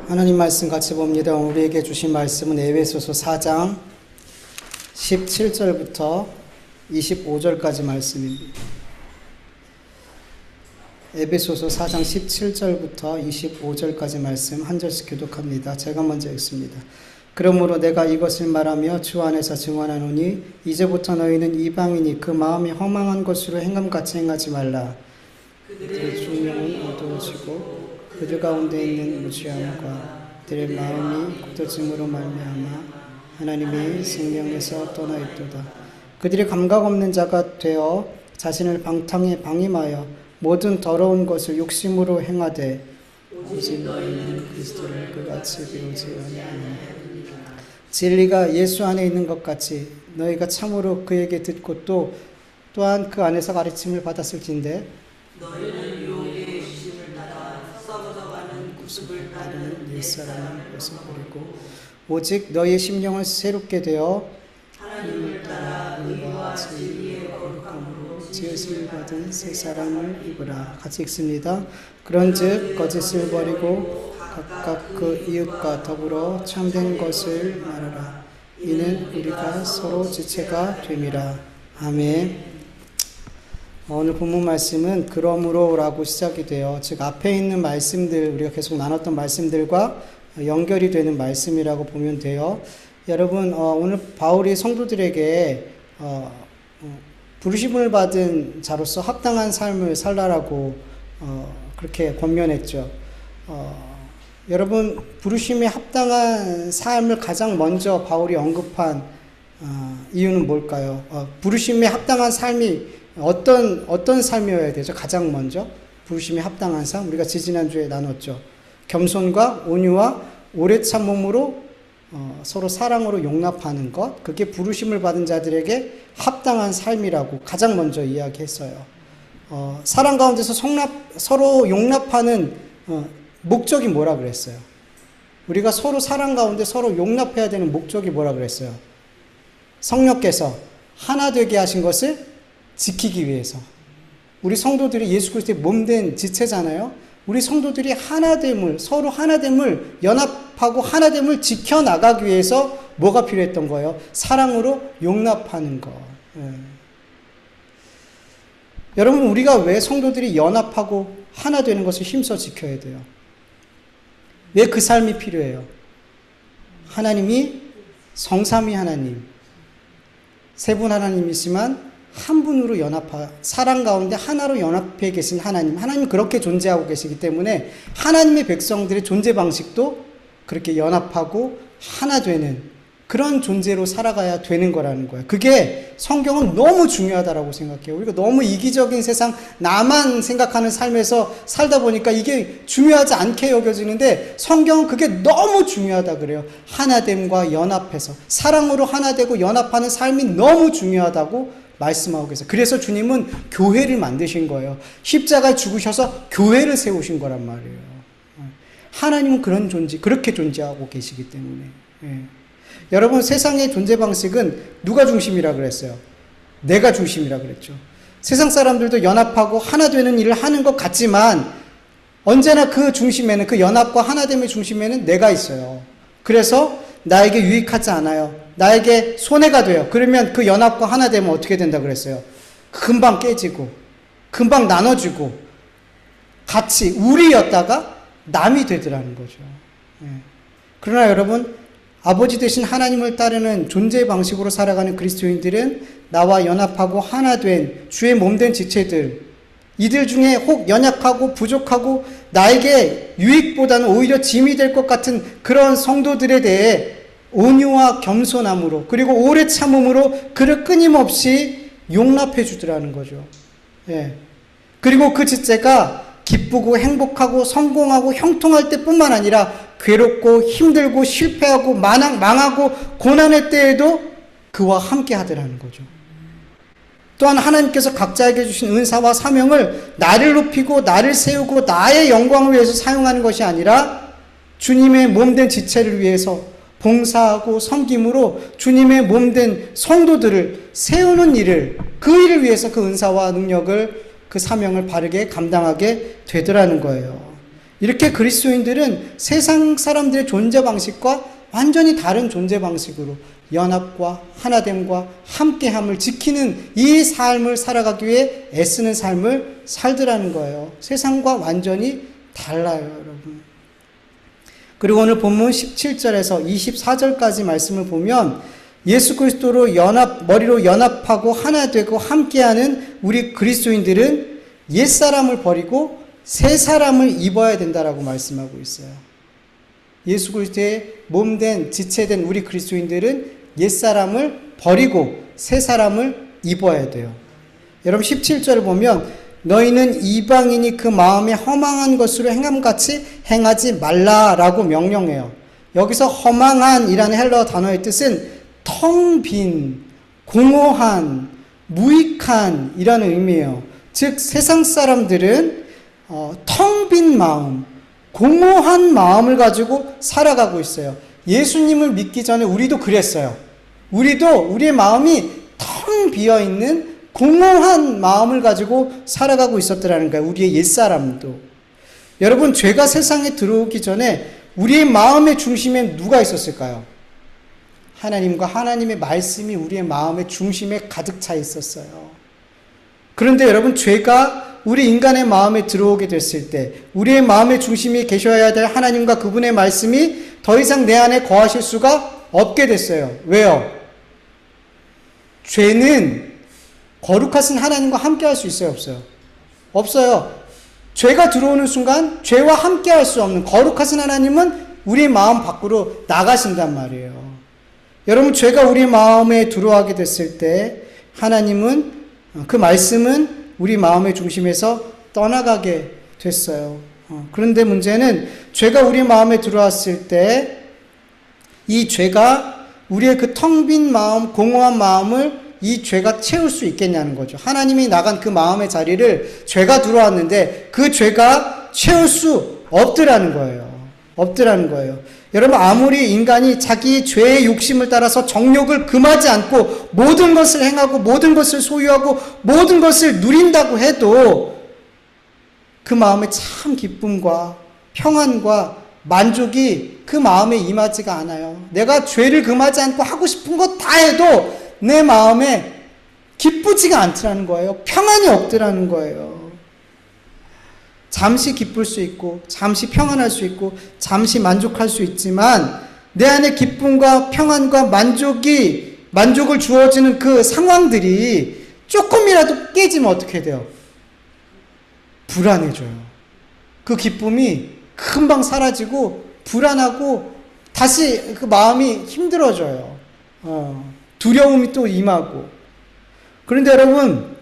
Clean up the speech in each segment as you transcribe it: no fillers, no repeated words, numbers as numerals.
하나님 말씀 같이 봅니다. 우리에게 주신 말씀은 에베소서 4장 17절부터 25절까지 말씀입니다. 에베소서 4장 17절부터 25절까지 말씀 한 절씩 교독합니다. 제가 먼저 읽습니다. 그러므로 내가 이것을 말하며 주 안에서 증언하노니 이제부터 너희는 이방인이 그 마음이 허망한 것으로 행함같이 행하지 말라. 그들의 중명은 어두워지고 그들 가운데 있는 무지함과 그들의 마음이 굳어짐으로 말미암아 하나님의 생명에서 떠나 있도다. 그들이 감각 없는 자가 되어 자신을 방탕에 방임하여 모든 더러운 것을 욕심으로 행하되 오직 너희는 그리스도를 그같이 배우지 아니하느냐. 진리가 예수 안에 있는 것 같이 너희가 참으로 그에게 듣고 또한 그 안에서 가르침을 받았을진데 너희는 유혹의 욕심을 따라 썩어져가는 구습을 따르는 옛사람을 벗어버리고 오직 너희의 심령을 새롭게 되어 하나님을 따라 의와 진리의 거룩함으로 지으심을 받은 새 사람을 입으라. 같이 읽습니다. 그런즉 거짓을 버리고 각각 그 이웃과 더불어 참된 것을 말하라. 이는 우리가 서로 지체가 됨이라. 아멘. 오늘 본문 말씀은 그러므로라고 시작이 돼요. 즉 앞에 있는 말씀들, 우리가 계속 나눴던 말씀들과 연결이 되는 말씀이라고 보면 돼요. 여러분, 오늘 바울이 성도들에게 부르심을 받은 자로서 합당한 삶을 살라라고 그렇게 권면했죠. 여러분, 부르심에 합당한 삶을 가장 먼저 바울이 언급한 이유는 뭘까요? 부르심에 합당한 삶이 어떤 삶이어야 되죠? 가장 먼저 부르심에 합당한 삶, 우리가 지지난주에 나눴죠. 겸손과 온유와 오래 참음으로 서로 사랑으로 용납하는 것, 그게 부르심을 받은 자들에게 합당한 삶이라고 가장 먼저 이야기했어요. 사랑 가운데서 서로 용납하는 목적이 뭐라 그랬어요? 우리가 서로 사랑 가운데 서로 용납해야 되는 목적이 뭐라 그랬어요? 성령께서 하나 되게 하신 것을 지키기 위해서. 우리 성도들이 예수 그리스도의 몸된 지체잖아요. 우리 성도들이 하나됨을, 서로 하나됨을 연합하고 하나됨을 지켜나가기 위해서 뭐가 필요했던 거예요? 사랑으로 용납하는 거. 여러분, 우리가 왜 성도들이 연합하고 하나 되는 것을 힘써 지켜야 돼요? 왜 그 삶이 필요해요? 하나님이 성삼위 하나님, 세 분 하나님이지만 한 분으로 사랑 가운데 하나로 연합해 계신 하나님 그렇게 존재하고 계시기 때문에 하나님의 백성들의 존재 방식도 그렇게 연합하고 하나 되는 그런 존재로 살아가야 되는 거라는 거예요. 그게 성경은 너무 중요하다라고 생각해요. 우리가 너무 이기적인 세상, 나만 생각하는 삶에서 살다 보니까 이게 중요하지 않게 여겨지는데 성경은 그게 너무 중요하다 그래요. 하나됨과 연합해서 사랑으로 하나 되고 연합하는 삶이 너무 중요하다고 말씀하고 계세요. 그래서 주님은 교회를 만드신 거예요. 십자가에 죽으셔서 교회를 세우신 거란 말이에요. 하나님은 그렇게 존재하고 계시기 때문에. 여러분, 세상의 존재 방식은 누가 중심이라 그랬어요? 내가 중심이라 그랬죠. 세상 사람들도 연합하고 하나 되는 일을 하는 것 같지만 언제나 그 중심에는, 그 연합과 하나됨의 중심에는 내가 있어요. 그래서 나에게 유익하지 않아요. 나에게 손해가 돼요. 그러면 그 연합과 하나 되면 어떻게 된다 그랬어요? 금방 깨지고, 금방 나눠지고, 같이 우리였다가 남이 되더라는 거죠. 그러나 여러분, 아버지 되신 하나님을 따르는 존재 방식으로 살아가는 그리스도인들은 나와 연합하고 하나 된 주의 몸된 지체들, 이들 중에 혹 연약하고 부족하고 나에게 유익보다는 오히려 짐이 될 것 같은 그런 성도들에 대해 온유와 겸손함으로 그리고 오래 참음으로 그를 끊임없이 용납해 주더라는 거죠. 그리고 그 지체가 기쁘고 행복하고 성공하고 형통할 때뿐만 아니라 괴롭고 힘들고 실패하고 망하고 고난의 때에도 그와 함께 하더라는 거죠. 또한 하나님께서 각자에게 주신 은사와 사명을 나를 높이고 나를 세우고 나의 영광을 위해서 사용하는 것이 아니라 주님의 몸된 지체를 위해서 봉사하고 섬김으로 주님의 몸된 성도들을 세우는 일을, 그 일을 위해서 그 은사와 능력을, 그 사명을 바르게 감당하게 되더라는 거예요. 이렇게 그리스도인들은 세상 사람들의 존재 방식과 완전히 다른 존재 방식으로 연합과 하나됨과 함께함을 지키는 이 삶을 살아가기 위해 애쓰는 삶을 살더라는 거예요. 세상과 완전히 달라요, 여러분. 그리고 오늘 본문 17절에서 24절까지 말씀을 보면 예수 그리스도로 머리로 연합하고 하나 되고 함께하는 우리 그리스도인들은 옛사람을 버리고 새 사람을 입어야 된다라고 말씀하고 있어요. 예수 그리스도의 몸된 지체된 우리 그리스도인들은 옛사람을 버리고 새 사람을 입어야 돼요. 여러분 17절을 보면 너희는 이방인이 그 마음에 허망한 것으로 행함같이 행하지 말라라고 명령해요. 여기서 허망한이라는 헬라어 단어의 뜻은 텅 빈, 공허한, 무익한 이라는 의미예요. 즉 세상 사람들은 텅 빈 마음, 공허한 마음을 가지고 살아가고 있어요. 예수님을 믿기 전에 우리도 그랬어요. 우리도 우리의 마음이 텅 비어있는 공허한 마음을 가지고 살아가고 있었더라는 거예요. 우리의 옛사람도. 여러분, 죄가 세상에 들어오기 전에 우리의 마음의 중심에 누가 있었을까요? 하나님과 하나님의 말씀이 우리의 마음의 중심에 가득 차 있었어요. 그런데 여러분, 죄가 우리 인간의 마음에 들어오게 됐을 때 우리의 마음의 중심이 계셔야 될 하나님과 그분의 말씀이 더 이상 내 안에 거하실 수가 없게 됐어요. 왜요? 죄는 거룩하신 하나님과 함께 할 수 있어요, 없어요? 없어요. 죄가 들어오는 순간 죄와 함께 할 수 없는 거룩하신 하나님은 우리의 마음 밖으로 나가신단 말이에요. 여러분, 죄가 우리 마음에 들어오게 됐을 때 하나님은, 그 말씀은 우리 마음의 중심에서 떠나가게 됐어요. 그런데 문제는 죄가 우리 마음에 들어왔을 때 이 죄가 우리의 그 텅 빈 마음, 공허한 마음을 이 죄가 채울 수 있겠냐는 거죠. 하나님이 나간 그 마음의 자리를 죄가 들어왔는데 그 죄가 채울 수 없더라는 거예요. 없더라는 거예요. 여러분, 아무리 인간이 자기 죄의 욕심을 따라서 정욕을 금하지 않고 모든 것을 행하고 모든 것을 소유하고 모든 것을 누린다고 해도 그 마음에 참 기쁨과 평안과 만족이 그 마음에 임하지가 않아요. 내가 죄를 금하지 않고 하고 싶은 것 다 해도 내 마음에 기쁘지가 않더라는 거예요. 평안이 없더라는 거예요. 잠시 기쁠 수 있고 잠시 평안할 수 있고 잠시 만족할 수 있지만 내 안에 기쁨과 평안과 만족을 주어지는 그 상황들이 조금이라도 깨지면 어떻게 돼요? 불안해져요. 그 기쁨이 금방 사라지고 불안하고 다시 그 마음이 힘들어져요. 두려움이 또 임하고. 그런데 여러분,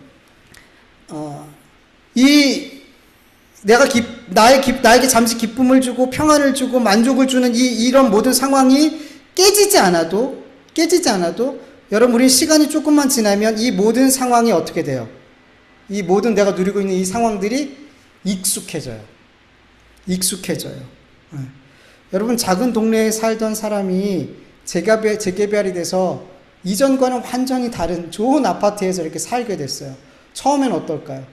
나에게 잠시 기쁨을 주고 평안을 주고 만족을 주는 이런 모든 상황이 깨지지 않아도 여러분, 우리 시간이 조금만 지나면 이 모든 상황이 어떻게 돼요? 이 모든 내가 누리고 있는 이 상황들이 익숙해져요. 여러분, 작은 동네에 살던 사람이 재개발이 돼서 이전과는 완전히 다른 좋은 아파트에서 이렇게 살게 됐어요. 처음엔 어떨까요?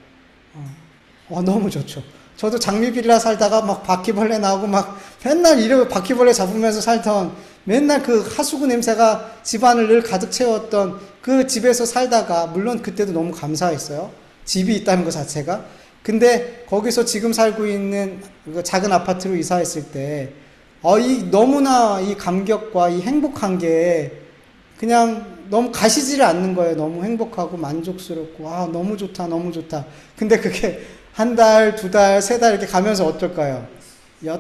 너무 좋죠. 저도 장미빌라 살다가 막 바퀴벌레 나오고 막 맨날 이러고 바퀴벌레 잡으면서 살던, 맨날 그 하수구 냄새가 집안을 늘 가득 채웠던 그 집에서 살다가, 물론 그때도 너무 감사했어요. 집이 있다는 것 자체가. 근데 거기서 지금 살고 있는 작은 아파트로 이사했을 때 너무나 이 감격과 이 행복한 게 그냥 너무 가시지를 않는 거예요. 너무 행복하고 만족스럽고 너무 좋다. 근데 그게 한 달, 두 달, 세 달 이렇게 가면서 어떨까요?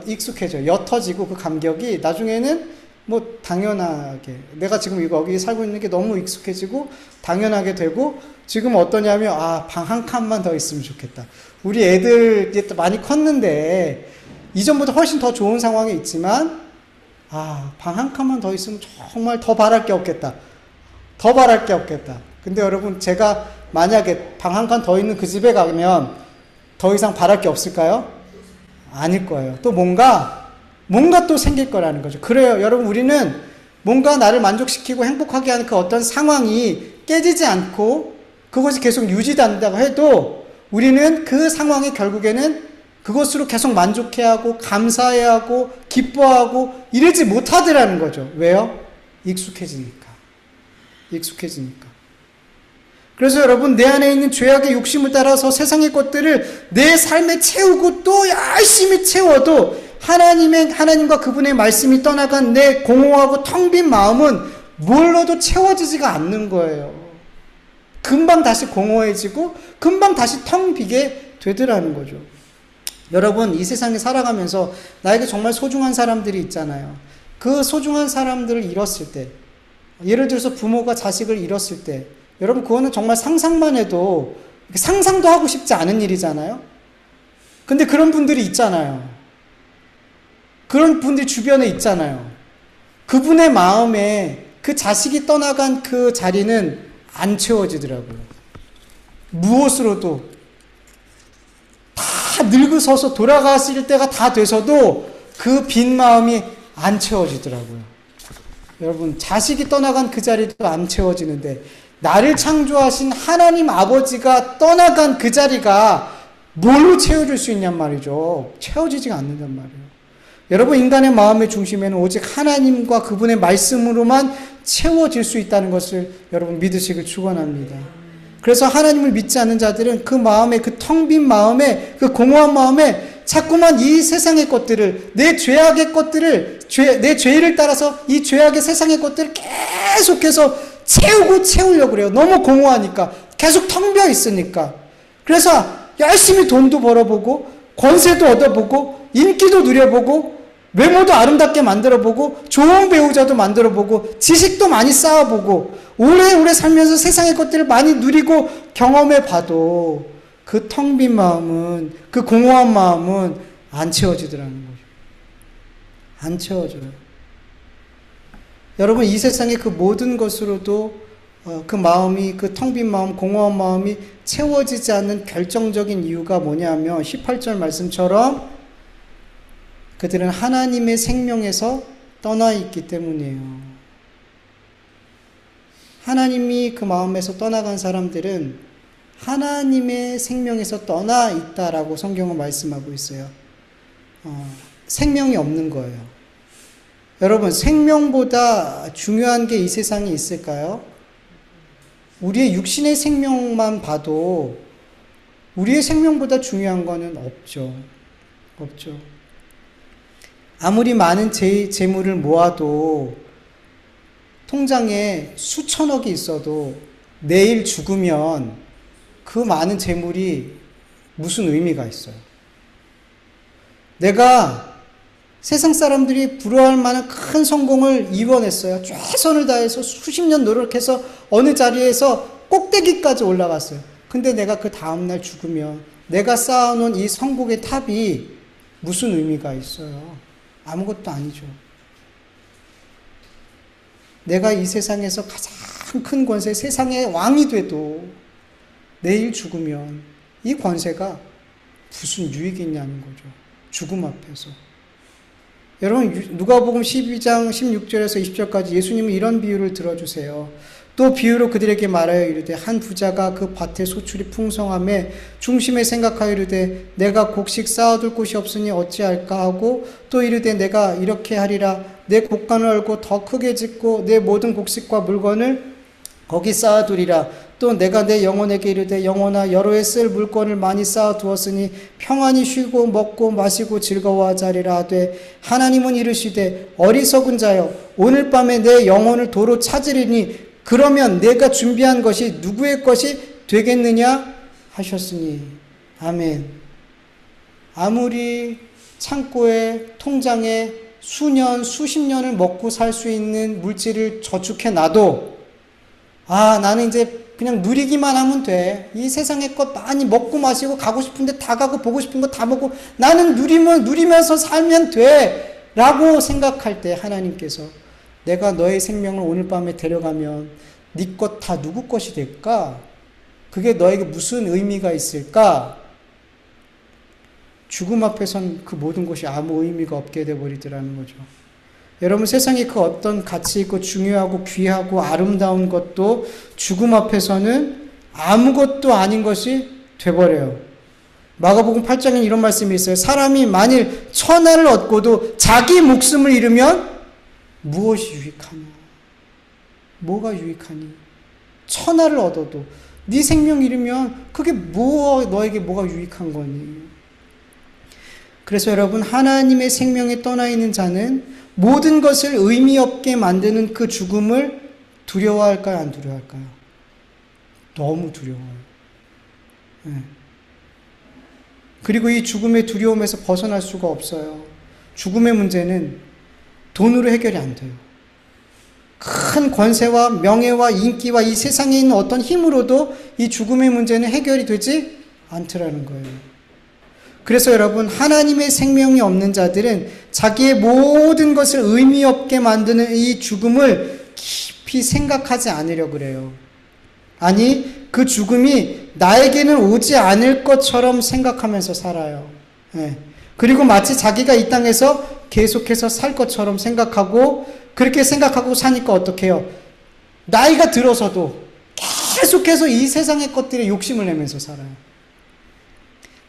익숙해져요. 옅어지고 그 감격이 나중에는 뭐 당연하게, 내가 지금 여기 살고 있는 게 너무 익숙해지고 당연하게 되고, 지금 어떠냐면 방 한 칸만 더 있으면 좋겠다. 우리 애들 이제 또 많이 컸는데 이전보다 훨씬 더 좋은 상황에 있지만 방 한 칸만 더 있으면 정말 더 바랄 게 없겠다. 근데 여러분, 제가 만약에 방 한 칸 더 있는 그 집에 가면 더 이상 바랄 게 없을까요? 아닐 거예요. 또 뭔가 또 생길 거라는 거죠. 그래요. 여러분, 우리는 뭔가 나를 만족시키고 행복하게 하는 그 어떤 상황이 깨지지 않고 그것이 계속 유지된다고 해도 우리는 그 상황이 결국에는 그것으로 계속 만족해야 하고 감사해야 하고 기뻐하고 이러지 못하더라는 거죠. 왜요? 익숙해지니까. 그래서 여러분, 내 안에 있는 죄악의 욕심을 따라서 세상의 것들을 내 삶에 채우고 또 열심히 채워도 하나님과 그분의 말씀이 떠나간 내 공허하고 텅 빈 마음은 뭘 넣어도 채워지지가 않는 거예요. 금방 다시 공허해지고 금방 다시 텅 비게 되더라는 거죠. 여러분, 이 세상에 살아가면서 나에게 정말 소중한 사람들이 있잖아요. 그 소중한 사람들을 잃었을 때, 예를 들어서 부모가 자식을 잃었을 때, 여러분, 그거는 정말 상상만 해도 상상도 하고 싶지 않은 일이잖아요. 근데 그런 분들이 있잖아요. 그런 분들이 주변에 있잖아요. 그분의 마음에 그 자식이 떠나간 그 자리는 안 채워지더라고요. 무엇으로도 다 늙으셔서 돌아가실 때가 다 돼서도 그 빈 마음이 안 채워지더라고요. 여러분, 자식이 떠나간 그 자리도 안 채워지는데 나를 창조하신 하나님 아버지가 떠나간 그 자리가 뭘로 채워질 수 있냔 말이죠. 채워지지가 않는단 말이에요. 여러분, 인간의 마음의 중심에는 오직 하나님과 그분의 말씀으로만 채워질 수 있다는 것을 여러분 믿으시길 축원합니다. 그래서 하나님을 믿지 않는 자들은 그 마음에, 그 텅 빈 마음에, 그 공허한 마음에 자꾸만 이 세상의 것들을, 내 죄악의 것들을, 내 죄를 따라서 이 죄악의 세상의 것들을 계속해서 채우려고 그래요. 너무 공허하니까. 계속 텅 비어 있으니까. 그래서 열심히 돈도 벌어보고, 권세도 얻어보고, 인기도 누려보고, 외모도 아름답게 만들어보고, 좋은 배우자도 만들어보고, 지식도 많이 쌓아보고, 오래오래 살면서 세상의 것들을 많이 누리고 경험해봐도 그 텅 빈 마음은, 그 공허한 마음은 안 채워지더라는 거죠. 안 채워져요. 여러분, 이 세상의 그 모든 것으로도 그 마음이, 그 텅 빈 마음, 공허한 마음이 채워지지 않는 결정적인 이유가 뭐냐면 18절 말씀처럼 그들은 하나님의 생명에서 떠나 있기 때문이에요. 하나님이 그 마음에서 떠나간 사람들은 하나님의 생명에서 떠나 있다라고 성경은 말씀하고 있어요. 생명이 없는 거예요. 여러분, 생명보다 중요한 게 이 세상에 있을까요? 우리의 육신의 생명만 봐도 우리의 생명보다 중요한 거는 없죠. 아무리 많은 재물을 모아도 통장에 수천억이 있어도 내일 죽으면 그 많은 재물이 무슨 의미가 있어요? 내가 세상 사람들이 부러워할 만한 큰 성공을 이뤄냈어요. 최선을 다해서 수십 년 노력해서 어느 자리에서 꼭대기까지 올라갔어요. 근데 내가 그 다음날 죽으면 내가 쌓아놓은 이 성공의 탑이 무슨 의미가 있어요? 아무것도 아니죠. 내가 이 세상에서 가장 큰 권세, 세상의 왕이 돼도 내일 죽으면 이 권세가 무슨 유익이 있냐는 거죠. 죽음 앞에서. 여러분, 누가복음 12장 16절에서 20절까지 예수님은 이런 비유를 들어주세요. 또 비유로 그들에게 말하여 이르되 한 부자가 그 밭에 소출이 풍성함에 중심에 생각하여 이르되 내가 곡식 쌓아둘 곳이 없으니 어찌할까 하고 또 이르되 내가 이렇게 하리라 내 곡간을 얼고 더 크게 짓고 내 모든 곡식과 물건을 거기 쌓아두리라. 또 내가 내 영혼에게 이르되 영혼아 여러 해 쓸 물건을 많이 쌓아두었으니 평안히 쉬고 먹고 마시고 즐거워하자 하리라 하되 하나님은 이르시되 어리석은 자여 오늘 밤에 내 영혼을 도로 찾으리니 그러면 내가 준비한 것이 누구의 것이 되겠느냐 하셨으니. 아멘. 아무리 창고에 통장에 수년 수십 년을 먹고 살 수 있는 물질을 저축해 놔도 나는 이제 그냥 누리기만 하면 돼. 이 세상의 것 많이 먹고 마시고 가고 싶은데 다 가고 보고 싶은 거 다 보고 나는 누리면서 살면 돼 라고 생각할 때 하나님께서 내가 너의 생명을 오늘 밤에 데려가면 네 것 다 누구 것이 될까? 그게 너에게 무슨 의미가 있을까? 죽음 앞에선 그 모든 것이 아무 의미가 없게 돼버리더라는 거죠. 여러분, 세상에 그 어떤 가치 있고 중요하고 귀하고 아름다운 것도 죽음 앞에서는 아무것도 아닌 것이 돼버려요. 마가복음 8장에 이런 말씀이 있어요. 사람이 만일 천하를 얻고도 자기 목숨을 잃으면 무엇이 유익하냐? 뭐가 유익하니? 천하를 얻어도 네 생명 잃으면 그게 너에게 뭐가 유익한 거니? 그래서 여러분, 하나님의 생명에 떠나 있는 자는 모든 것을 의미 없게 만드는 그 죽음을 두려워할까요? 안 두려워할까요? 너무 두려워요. 네. 그리고 이 죽음의 두려움에서 벗어날 수가 없어요. 죽음의 문제는 돈으로 해결이 안 돼요. 큰 권세와 명예와 인기와 이 세상에 있는 어떤 힘으로도 이 죽음의 문제는 해결이 되지 않더라는 거예요. 그래서 여러분, 하나님의 생명이 없는 자들은 자기의 모든 것을 의미 없게 만드는 이 죽음을 깊이 생각하지 않으려고 그래요. 아니, 그 죽음이 나에게는 오지 않을 것처럼 생각하면서 살아요. 네. 그리고 마치 자기가 이 땅에서 계속해서 살 것처럼 생각하고, 그렇게 생각하고 사니까 어떻게 해요? 나이가 들어서도 계속해서 이 세상의 것들에 욕심을 내면서 살아요.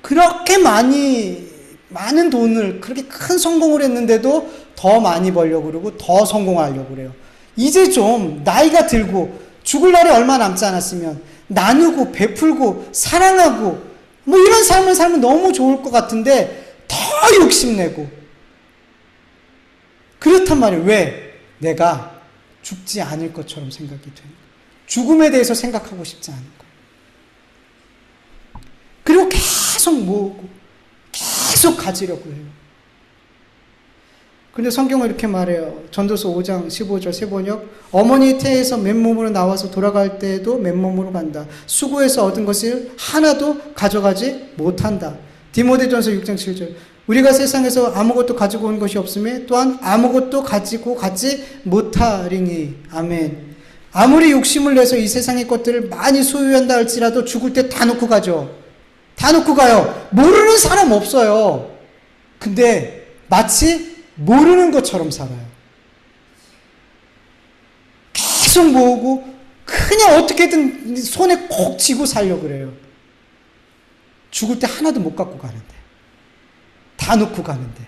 그렇게 많은 돈을, 그렇게 큰 성공을 했는데도 더 많이 벌려고 그러고 더 성공하려고 그래요. 이제 좀 나이가 들고 죽을 날이 얼마 남지 않았으면 나누고 베풀고 사랑하고 뭐 이런 삶을 살면 너무 좋을 것 같은데 더 욕심내고 그렇단 말이에요. 왜? 내가 죽지 않을 것처럼 생각이 되는 거예요. 죽음에 대해서 생각하고 싶지 않은 거예요. 그리고 계속 모으고 계속 가지려고 해요. 근데 성경은 이렇게 말해요. 전도서 5장 15절 세번역, 어머니의 태에서 맨몸으로 나와서 돌아갈 때에도 맨몸으로 간다. 수고해서 얻은 것을 하나도 가져가지 못한다. 디모데전서 6장 7절, 우리가 세상에서 아무것도 가지고 온 것이 없음에 또한 아무것도 가지고 가지 못하리니. 아멘. 아무리 욕심을 내서 이 세상의 것들을 많이 소유한다 할지라도 죽을 때 다 놓고 가죠. 다 놓고 가요. 모르는 사람 없어요. 근데 마치 모르는 것처럼 살아요. 계속 모으고 그냥 어떻게든 손에 콕 쥐고 살려고 그래요. 죽을 때 하나도 못 갖고 가는데, 다 놓고 가는데.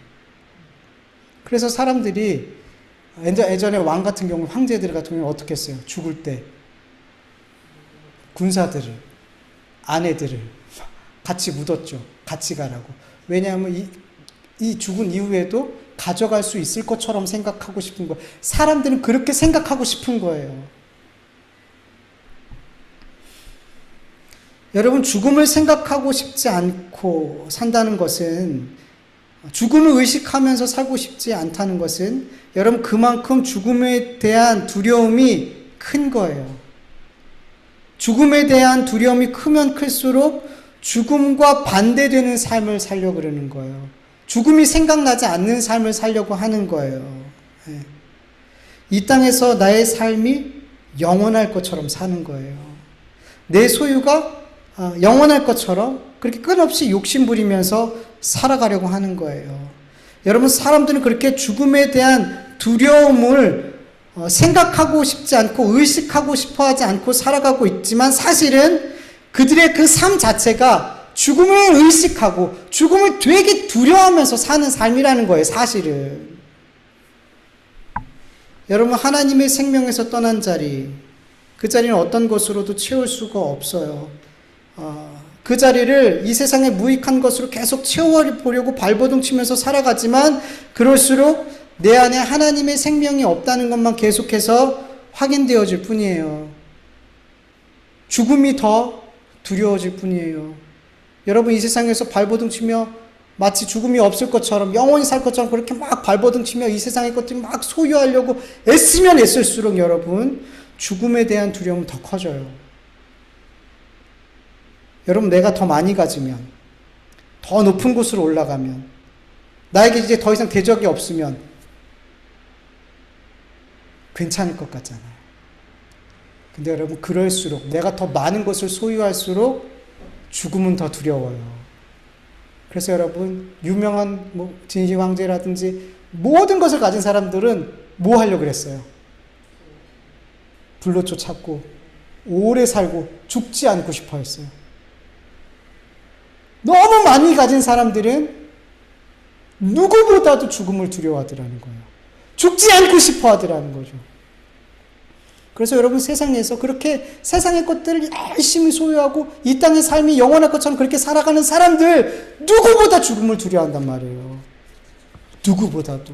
그래서 사람들이 예전에 왕 같은 경우, 황제들 같은 경우 어떻게 했어요? 죽을 때 군사들을, 아내들을 같이 묻었죠. 같이 가라고. 왜냐하면 이 죽은 이후에도 가져갈 수 있을 것처럼 생각하고 싶은 거예요. 사람들은 그렇게 생각하고 싶은 거예요. 여러분, 죽음을 생각하고 싶지 않고 산다는 것은, 죽음을 의식하면서 살고 싶지 않다는 것은 여러분 그만큼 죽음에 대한 두려움이 큰 거예요. 죽음에 대한 두려움이 크면 클수록 죽음과 반대되는 삶을 살려고 그러는 거예요. 죽음이 생각나지 않는 삶을 살려고 하는 거예요. 이 땅에서 나의 삶이 영원할 것처럼 사는 거예요. 내 소유가 영원할 것처럼 그렇게 끝없이 욕심부리면서 살아가려고 하는 거예요. 여러분, 사람들은 그렇게 죽음에 대한 두려움을 생각하고 싶지 않고 의식하고 싶어 하지 않고 살아가고 있지만 사실은 그들의 그 삶 자체가 죽음을 의식하고 죽음을 되게 두려워하면서 사는 삶이라는 거예요, 사실은. 여러분, 하나님의 생명에서 떠난 자리, 그 자리는 어떤 것으로도 채울 수가 없어요. 그 자리를 이 세상의 무익한 것으로 계속 채워보려고 발버둥 치면서 살아가지만 그럴수록 내 안에 하나님의 생명이 없다는 것만 계속해서 확인되어질 뿐이에요. 죽음이 더 두려워질 뿐이에요. 여러분, 이 세상에서 발버둥 치며 마치 죽음이 없을 것처럼 영원히 살 것처럼 그렇게 막 발버둥 치며 이 세상의 것들을 막 소유하려고 애쓰면 애쓸수록 여러분, 죽음에 대한 두려움은 더 커져요. 여러분, 내가 더 많이 가지면, 더 높은 곳으로 올라가면, 나에게 이제 더 이상 대적이 없으면 괜찮을 것 같잖아요. 근데 여러분, 그럴수록 내가 더 많은 것을 소유할수록 죽음은 더 두려워요. 그래서 여러분, 유명한 진시 황제라든지 모든 것을 가진 사람들은 뭐 하려고 그랬어요? 불로초 찾고 오래 살고 죽지 않고 싶어 했어요. 너무 많이 가진 사람들은 누구보다도 죽음을 두려워하더라는 거예요. 죽지 않고 싶어 하더라는 거죠. 그래서 여러분 세상에서 그렇게 세상의 것들을 열심히 소유하고 이 땅의 삶이 영원할 것처럼 그렇게 살아가는 사람들 누구보다 죽음을 두려워한단 말이에요. 누구보다도.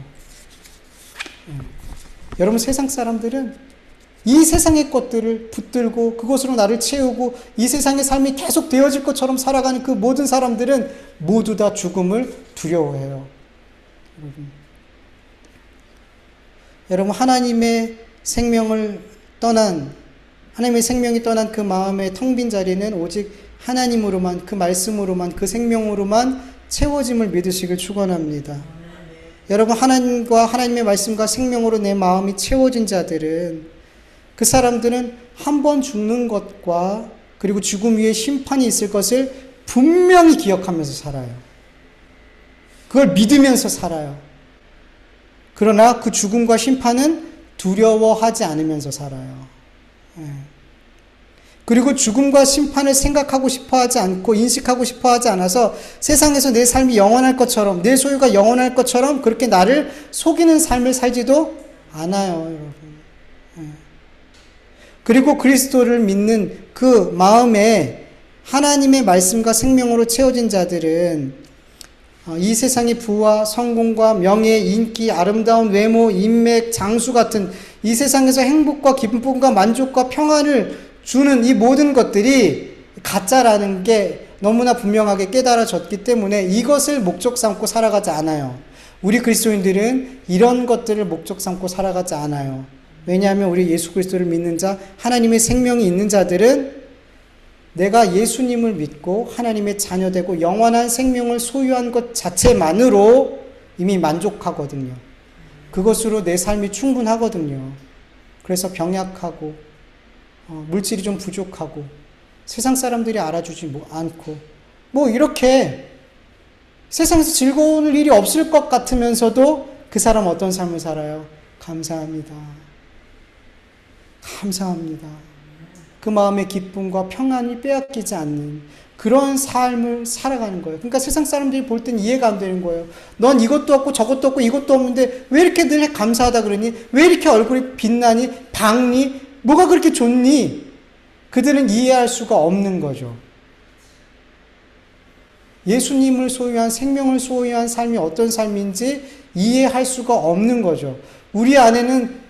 여러분 세상 사람들은 이 세상의 것들을 붙들고 그것으로 나를 채우고 이 세상의 삶이 계속 되어질 것처럼 살아가는 그 모든 사람들은 모두 다 죽음을 두려워해요. 여러분 하나님의 생명이 떠난 그 마음의 텅 빈 자리는 오직 하나님으로만, 그 말씀으로만, 그 생명으로만 채워짐을 믿으시길 축원합니다. 여러분 하나님과 하나님의 말씀과 생명으로 내 마음이 채워진 자들은, 그 사람들은 한 번 죽는 것과 그리고 죽음 위에 심판이 있을 것을 분명히 기억하면서 살아요. 그걸 믿으면서 살아요. 그러나 그 죽음과 심판은 두려워하지 않으면서 살아요. 그리고 죽음과 심판을 생각하고 싶어 하지 않고 인식하고 싶어 하지 않아서 세상에서 내 삶이 영원할 것처럼, 내 소유가 영원할 것처럼 그렇게 나를 속이는 삶을 살지도 않아요, 여러분. 그리고 그리스도를 믿는 그 마음에 하나님의 말씀과 생명으로 채워진 자들은 이 세상의 부와 성공과 명예, 인기, 아름다운 외모, 인맥, 장수 같은 이 세상에서 행복과 기쁨과 만족과 평안을 주는 이 모든 것들이 가짜라는 게 너무나 분명하게 깨달아졌기 때문에 이것을 목적 삼고 살아가지 않아요. 우리 그리스도인들은 이런 것들을 목적 삼고 살아가지 않아요. 왜냐하면 우리 예수 그리스도를 믿는 자, 하나님의 생명이 있는 자들은 내가 예수님을 믿고 하나님의 자녀되고 영원한 생명을 소유한 것 자체만으로 이미 만족하거든요. 그것으로 내 삶이 충분하거든요. 그래서 병약하고 물질이 좀 부족하고 세상 사람들이 알아주지 않고 이렇게 세상에서 즐거운 일이 없을 것 같으면서도 그 사람 어떤 삶을 살아요? 감사합니다. 감사합니다. 그 마음의 기쁨과 평안이 빼앗기지 않는 그런 삶을 살아가는 거예요. 그러니까 세상 사람들이 볼 땐 이해가 안 되는 거예요. 넌 이것도 없고 저것도 없고 이것도 없는데 왜 이렇게 늘 감사하다 그러니? 왜 이렇게 얼굴이 빛나니? 밝니? 뭐가 그렇게 좋니? 그들은 이해할 수가 없는 거죠. 예수님을 소유한, 생명을 소유한 삶이 어떤 삶인지 이해할 수가 없는 거죠. 우리 안에는,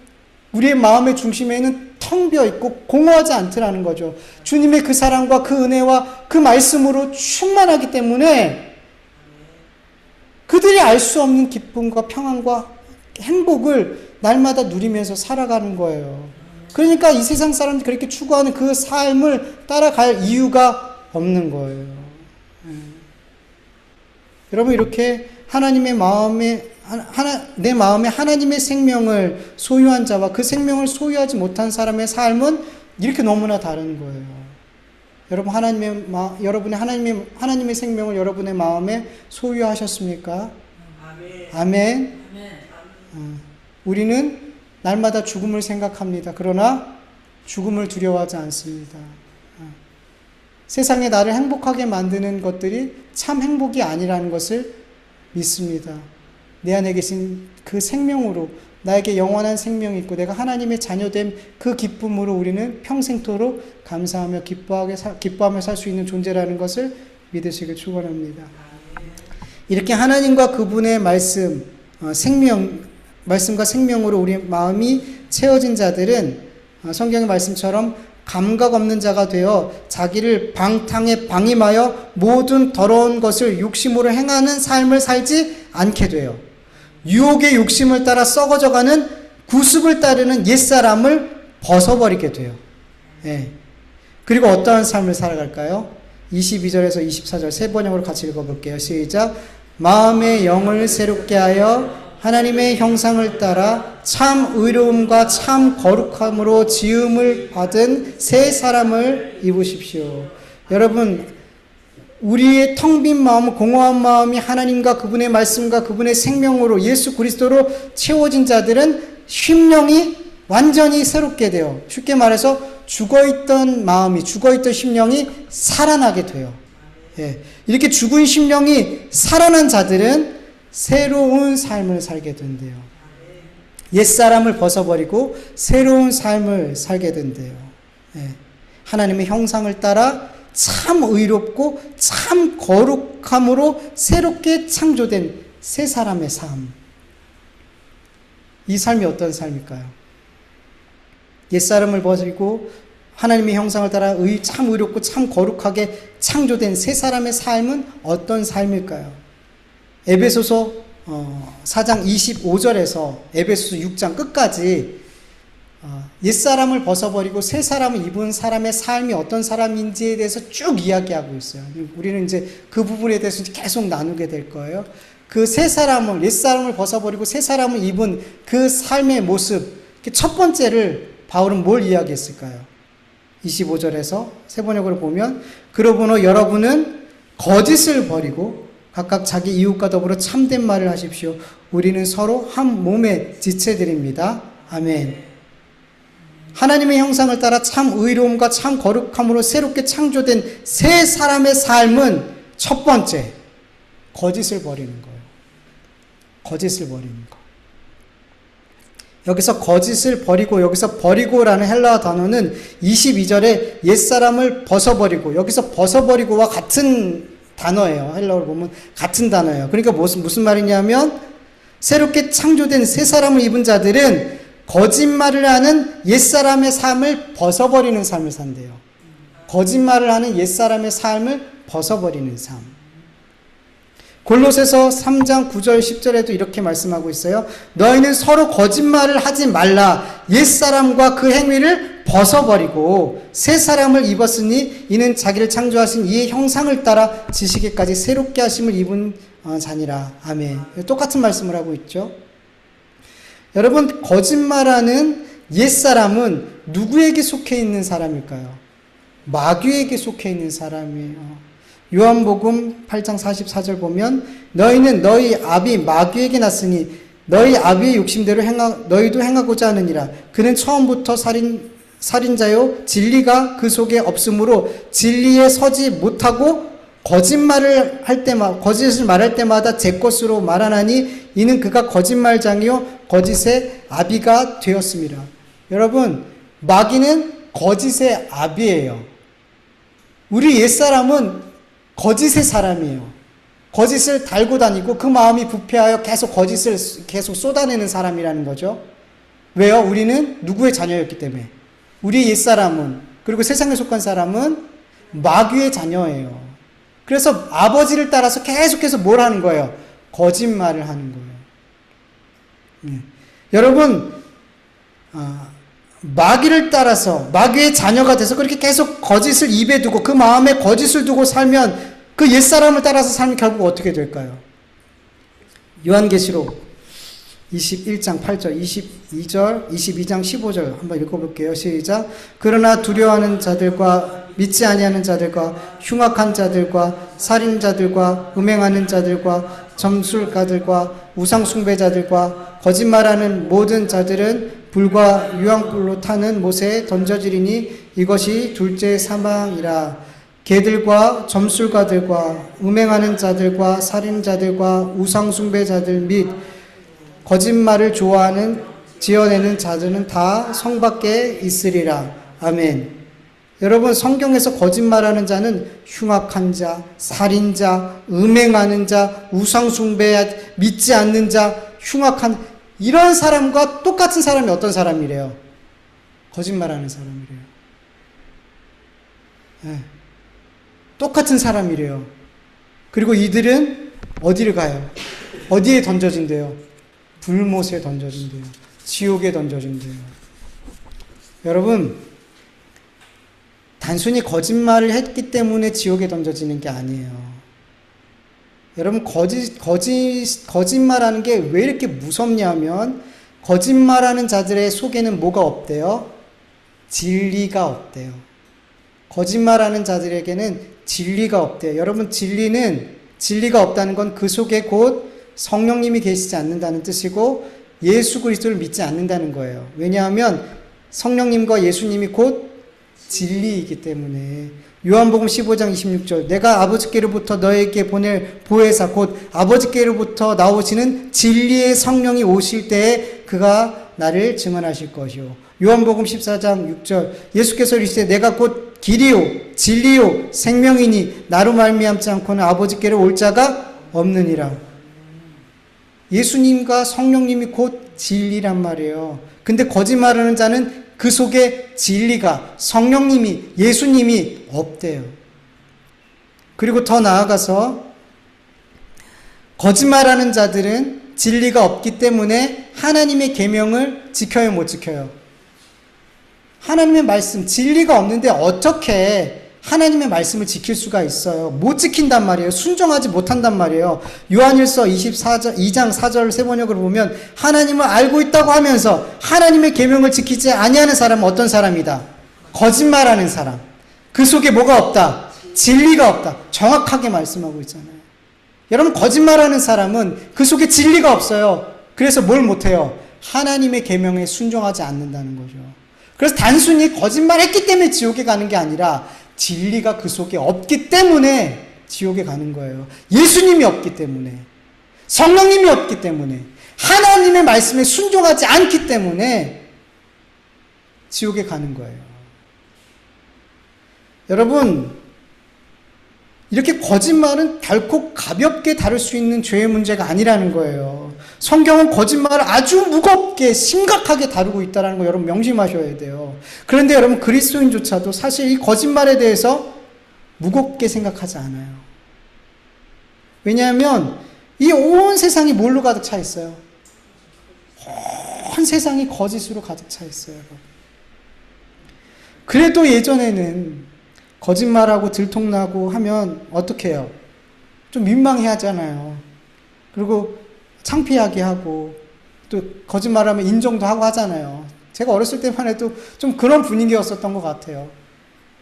우리의 마음의 중심에는 텅 비어 있고 공허하지 않더라는 거죠. 주님의 그 사랑과 그 은혜와 그 말씀으로 충만하기 때문에 그들이 알 수 없는 기쁨과 평안과 행복을 날마다 누리면서 살아가는 거예요. 그러니까 이 세상 사람들이 그렇게 추구하는 그 삶을 따라갈 이유가 없는 거예요. 여러분, 이렇게 하나님의 내 마음에 하나님의 생명을 소유한 자와 그 생명을 소유하지 못한 사람의 삶은 이렇게 너무나 다른 거예요. 여러분, 하나님의 생명을 여러분의 마음에 소유하셨습니까? 아멘. 우리는 날마다 죽음을 생각합니다. 그러나 죽음을 두려워하지 않습니다. 세상에 나를 행복하게 만드는 것들이 참 행복이 아니라는 것을 믿습니다. 내 안에 계신 그 생명으로 나에게 영원한 생명이 있고 내가 하나님의 자녀됨 그 기쁨으로 우리는 평생토록 감사하며 기뻐하며 살 수 있는 존재라는 것을 믿으시길 축원합니다. 이렇게 하나님과 그분의 말씀과 생명으로 우리 마음이 채워진 자들은 성경의 말씀처럼 감각 없는 자가 되어 자기를 방탕에 방임하여 모든 더러운 것을 욕심으로 행하는 삶을 살지 않게 돼요. 유혹의 욕심을 따라 썩어져가는 구습을 따르는 옛사람을 벗어버리게 돼요. 그리고 어떠한 삶을 살아갈까요? 22절에서 24절 세 번역으로 같이 읽어볼게요. 시작. 마음의 영을 새롭게 하여 하나님의 형상을 따라 참 의로움과 참 거룩함으로 지음을 받은 새 사람을 입으십시오. 여러분, 우리의 텅 빈 마음, 공허한 마음이 하나님과 그분의 말씀과 그분의 생명으로 예수 그리스도로 채워진 자들은 심령이 완전히 새롭게 돼요. 쉽게 말해서 죽어있던 마음이, 죽어있던 심령이 살아나게 돼요. 이렇게 죽은 심령이 살아난 자들은 새로운 삶을 살게 된대요. 옛사람을 벗어버리고 새로운 삶을 살게 된대요. 예. 하나님의 형상을 따라 참 의롭고 참 거룩함으로 새롭게 창조된 새 사람의 삶. 이 삶이 어떤 삶일까요? 옛사람을 버리고 하나님의 형상을 따라 참 의롭고 참 거룩하게 창조된 새 사람의 삶은 어떤 삶일까요? 에베소서 4장 25절에서 에베소서 6장 끝까지 옛사람을 벗어버리고 새 사람을 입은 사람의 삶이 어떤 사람인지에 대해서 쭉 이야기하고 있어요. 우리는 이제 그 부분에 대해서 계속 나누게 될 거예요. 그 새 사람을, 옛사람을 벗어버리고 새 사람을 입은 그 삶의 모습, 첫 번째를 바울은 뭘 이야기했을까요? 25절에서 세 번역으로 보면, 그러므로 여러분은 거짓을 버리고 각각 자기 이웃과 더불어 참된 말을 하십시오. 우리는 서로 한 몸의 지체들입니다. 아멘. 하나님의 형상을 따라 참 의로움과 참 거룩함으로 새롭게 창조된 새 사람의 삶은 첫 번째, 거짓을 버리는 거예요. 거짓을 버리는 거. 여기서 거짓을 버리고, 여기서 버리고라는 헬라어 단어는 22절에 옛사람을 벗어버리고, 여기서 벗어버리고와 같은 단어예요. 헬라어로 보면 같은 단어예요. 그러니까 무슨 말이냐면, 새롭게 창조된 새 사람을 입은 자들은 거짓말을 하는 옛사람의 삶을 벗어버리는 삶을 산대요. 거짓말을 하는 옛사람의 삶을 벗어버리는 삶. 골로새서 3장 9절 10절에도 이렇게 말씀하고 있어요. 너희는 서로 거짓말을 하지 말라. 옛사람과 그 행위를 벗어버리고 새 사람을 입었으니 이는 자기를 창조하신 이의 형상을 따라 지시기까지 새롭게 하심을 입은 자니라. 아멘. 똑같은 말씀을 하고 있죠. 여러분, 거짓말하는 옛사람은 누구에게 속해 있는 사람일까요? 마귀에게 속해 있는 사람이에요. 요한복음 8장 44절 보면 너희는 너희 아비 마귀에게 났으니 너희 아비의 욕심대로 너희도 행하고자 하느니라. 그는 처음부터 살인자요 진리가 그 속에 없으므로 진리에 서지 못하고 거짓말을 할 때마다 거짓을 말할 때마다 제 것으로 말하나니 이는 그가 거짓말장이요 거짓의 아비가 되었습니다. 여러분, 마귀는 거짓의 아비예요. 우리 옛사람은 거짓의 사람이에요. 거짓을 달고 다니고 그 마음이 부패하여 계속 거짓을 계속 쏟아내는 사람이라는 거죠. 왜요? 우리는 누구의 자녀였기 때문에. 우리 옛사람은, 그리고 세상에 속한 사람은 마귀의 자녀예요. 그래서 아버지를 따라서 계속해서 뭘 하는 거예요? 거짓말을 하는 거예요. 여러분, 마귀를 따라서 마귀의 자녀가 돼서 그렇게 계속 거짓을 입에 두고 그 마음에 거짓을 두고 살면 그 옛사람을 따라서 살면 결국 어떻게 될까요? 요한계시록 21장 8절, 22절, 22장 15절 한번 읽어볼게요. 시작. 그러나 두려워하는 자들과 믿지 아니하는 자들과 흉악한 자들과 살인자들과 음행하는 자들과 점술가들과 우상숭배자들과 거짓말하는 모든 자들은 불과 유황불로 타는 못에 던져지리니 이것이 둘째 사망이라. 개들과 점술가들과 음행하는 자들과 살인자들과 우상숭배자들 및 거짓말을 좋아하는 지어내는 자들은 다 성 밖에 있으리라. 아멘. 여러분, 성경에서 거짓말하는 자는 흉악한 자, 살인자, 음행하는 자, 우상숭배, 믿지 않는 자, 흉악한 이런 사람과 똑같은 사람이 어떤 사람이래요? 거짓말하는 사람이래요. 네. 똑같은 사람이래요. 그리고 이들은 어디를 가요? 어디에 던져진대요? 불못에 던져진대요. 지옥에 던져진대요. 여러분, 단순히 거짓말을 했기 때문에 지옥에 던져지는 게 아니에요. 여러분, 거짓말하는 게 왜 이렇게 무섭냐면, 거짓말하는 자들의 속에는 뭐가 없대요? 진리가 없대요. 거짓말하는 자들에게는 진리가 없대요. 여러분, 진리가 없다는 건 그 속에 곧 성령님이 계시지 않는다는 뜻이고 예수 그리스도를 믿지 않는다는 거예요. 왜냐하면 성령님과 예수님이 곧 진리이기 때문에 요한복음 15장 26절 내가 아버지께로부터 너에게 보낼 보혜사 곧 아버지께로부터 나오시는 진리의 성령이 오실 때에 그가 나를 증언하실 것이요. 요한복음 14장 6절 예수께서 이르시되 내가 곧 길이요 진리요 생명이니 나로 말미암지 않고는 아버지께로 올 자가 없느니라. 예수님과 성령님이 곧 진리란 말이에요. 근데 거짓말하는 자는 그 속에 진리가 성령님이 예수님이 없대요. 그리고 더 나아가서 거짓말하는 자들은 진리가 없기 때문에 하나님의 계명을 지켜요, 못 지켜요? 하나님의 말씀, 진리가 없는데 어떻게 하나님의 말씀을 지킬 수가 있어요? 못 지킨단 말이에요. 순종하지 못한단 말이에요. 요한일서 2장 4절 세번역으로 보면 하나님을 알고 있다고 하면서 하나님의 계명을 지키지 아니하는 사람은 어떤 사람이다? 거짓말하는 사람. 그 속에 뭐가 없다? 진리가 없다. 정확하게 말씀하고 있잖아요. 여러분, 거짓말하는 사람은 그 속에 진리가 없어요. 그래서 뭘 못해요? 하나님의 계명에 순종하지 않는다는 거죠. 그래서 단순히 거짓말했기 때문에 지옥에 가는 게 아니라 진리가 그 속에 없기 때문에 지옥에 가는 거예요. 예수님이 없기 때문에, 성령님이 없기 때문에, 하나님의 말씀에 순종하지 않기 때문에 지옥에 가는 거예요. 여러분, 이렇게 거짓말은 결코 가볍게 다룰 수 있는 죄의 문제가 아니라는 거예요. 성경은 거짓말을 아주 무겁게 심각하게 다루고 있다는 거 여러분 명심하셔야 돼요. 그런데 여러분 그리스도인조차도 사실 이 거짓말에 대해서 무겁게 생각하지 않아요. 왜냐하면 이 온 세상이 뭘로 가득 차 있어요? 온 세상이 거짓으로 가득 차 있어요. 여러분. 그래도 예전에는 거짓말하고 들통나고 하면 어떻게 해요? 좀 민망해 하잖아요. 그리고 창피하게 하고 또 거짓말하면 인정도 하고 하잖아요. 제가 어렸을 때만 해도 좀 그런 분위기였었던 것 같아요.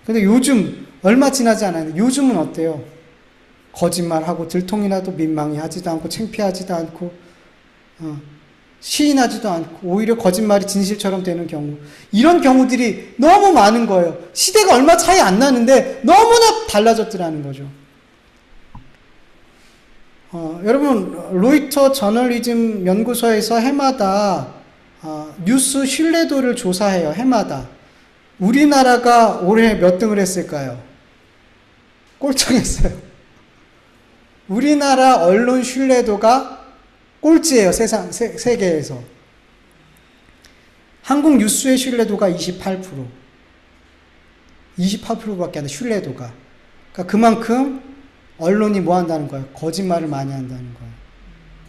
근데 요즘 얼마 지나지 않았는데 요즘은 어때요? 거짓말하고 들통이나도 민망해 하지도 않고 창피하지도 않고 시인하지도 않고 오히려 거짓말이 진실처럼 되는 경우, 이런 경우들이 너무 많은 거예요. 시대가 얼마 차이 안 나는데 너무나 달라졌더라는 거죠. 여러분 로이터 저널리즘 연구소에서 해마다 뉴스 신뢰도를 조사해요. 해마다. 우리나라가 올해 몇 등을 했을까요? 꼴등했어요. 우리나라 언론 신뢰도가 꼴찌예요. 세계에서. 한국 뉴스의 신뢰도가 28%. 28%밖에 안 돼, 신뢰도가. 그러니까 그만큼 언론이 뭐 한다는 거예요? 거짓말을 많이 한다는 거예요.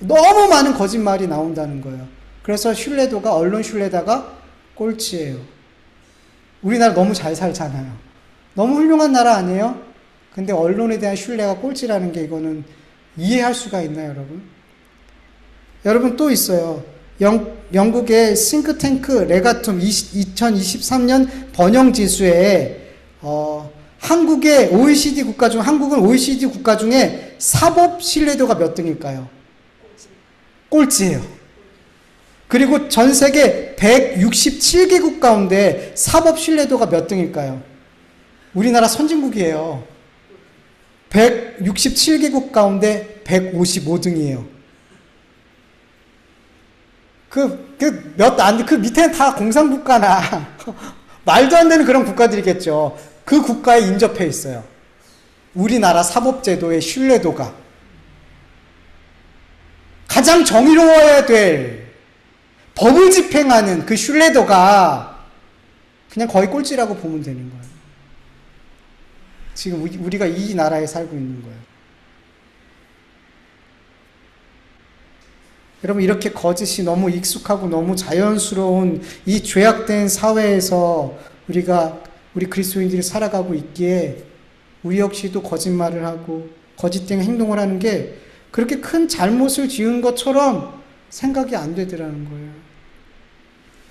너무 많은 거짓말이 나온다는 거예요. 그래서 신뢰도가, 언론 신뢰도가 꼴찌예요. 우리나라 너무 잘 살잖아요. 너무 훌륭한 나라 아니에요? 근데 언론에 대한 신뢰가 꼴찌라는 게 이거는 이해할 수가 있나요, 여러분? 여러분 또 있어요. 영국의 싱크탱크 레가툼 2023년 번영지수에 한국의 OECD 국가 중, 한국은 OECD 국가 중에 사법 신뢰도가 몇 등일까요? 꼴찌예요. 그리고 전 세계 167개국 가운데 사법 신뢰도가 몇 등일까요? 우리나라 선진국이에요. 167개국 가운데 155등이에요. 그 밑에는 다 공산국가나 말도 안 되는 그런 국가들이겠죠. 그 국가에 인접해 있어요. 우리나라 사법제도의 신뢰도가. 가장 정의로워야 될 법을 집행하는 그 신뢰도가 그냥 거의 꼴찌라고 보면 되는 거예요. 지금 우리가 이 나라에 살고 있는 거예요. 여러분, 이렇게 거짓이 너무 익숙하고 너무 자연스러운 이 죄악된 사회에서 우리 그리스도인들이 살아가고 있기에 우리 역시도 거짓말을 하고 거짓된 행동을 하는 게 그렇게 큰 잘못을 지은 것처럼 생각이 안 되더라는 거예요.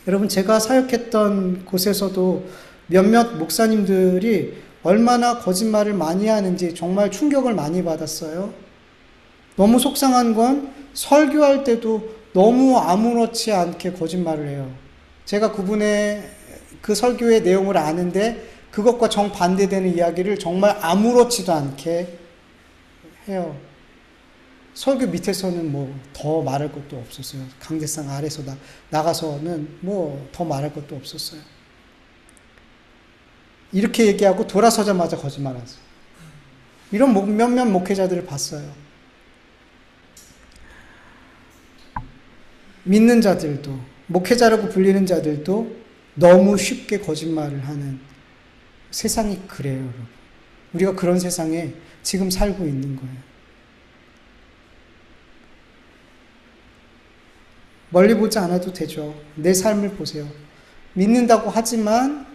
여러분, 제가 사역했던 곳에서도 몇몇 목사님들이 얼마나 거짓말을 많이 하는지 정말 충격을 많이 받았어요. 너무 속상한 건 설교할 때도 너무 아무렇지 않게 거짓말을 해요. 제가 그분의 그 설교의 내용을 아는데 그것과 정반대되는 이야기를 정말 아무렇지도 않게 해요. 설교 밑에서는 뭐 더 말할 것도 없었어요. 강대상 아래서 나가서는 뭐 더 말할 것도 없었어요. 이렇게 얘기하고 돌아서자마자 거짓말하세요. 이런 몇몇 목회자들을 봤어요. 믿는 자들도, 목회자라고 불리는 자들도 너무 쉽게 거짓말을 하는 세상이 그래요, 여러분. 우리가 그런 세상에 지금 살고 있는 거예요. 멀리 보지 않아도 되죠. 내 삶을 보세요. 믿는다고 하지만